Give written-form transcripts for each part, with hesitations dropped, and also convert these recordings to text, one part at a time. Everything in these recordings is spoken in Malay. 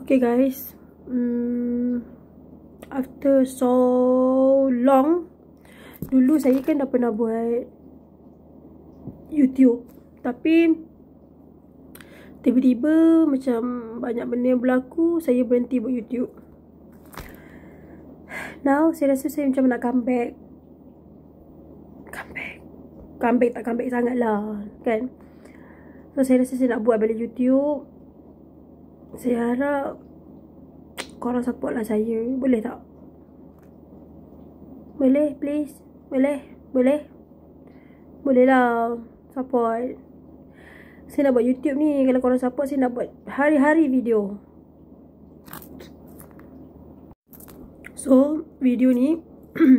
Okay guys, after so long, dulu saya kan dah pernah buat YouTube, tapi tiba-tiba macam banyak benda yang berlaku, saya berhenti buat YouTube. Now saya rasa saya macam nak comeback tak comeback sangat lah kan. So saya rasa saya nak buat balik YouTube. Saya harap korang support lah saya. Boleh tak? Boleh please? Boleh lah support. Saya nak buat YouTube ni. Kalau korang support, saya nak buat hari-hari video. So video ni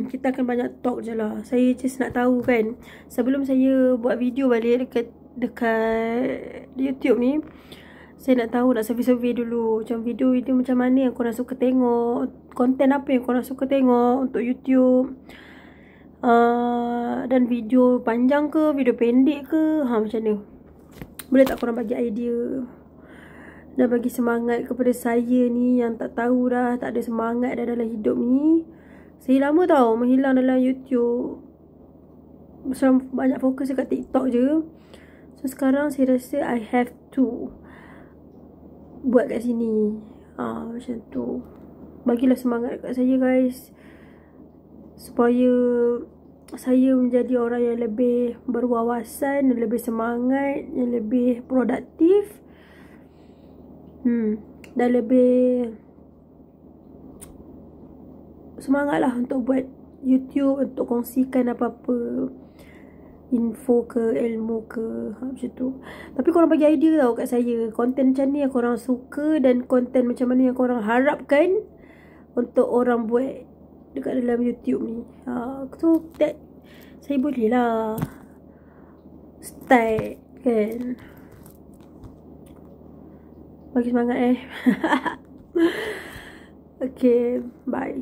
kita akan banyak talk je lah. Saya just nak tahu kan, sebelum saya buat video balik dekat YouTube ni, saya nak tahu, nak survey dulu macam video macam mana yang korang suka tengok, konten apa yang korang suka tengok untuk YouTube, dan video panjang ke, video pendek ke, macam mana. Boleh tak korang bagi idea dan bagi semangat kepada saya ni yang tak tahu dah, tak ada semangat dah dalam hidup ni. Saya lama tau menghilang dalam YouTube, macam banyak fokus dekat TikTok je. So sekarang saya rasa I have to buat kat sini. Macam tu. Bagilah semangat kat saya guys, supaya saya menjadi orang yang lebih berwawasan, yang lebih semangat, yang lebih produktif, dan lebih semangat lah untuk buat YouTube, untuk kongsikan apa-apa info ke, ilmu ke, macam tu. Tapi korang bagi idea tau kat saya, konten macam ni yang korang suka, dan konten macam mana yang korang harapkan untuk orang buat dekat dalam YouTube ni. So that saya boleh lah start kan. Bagi semangat Okay, bye.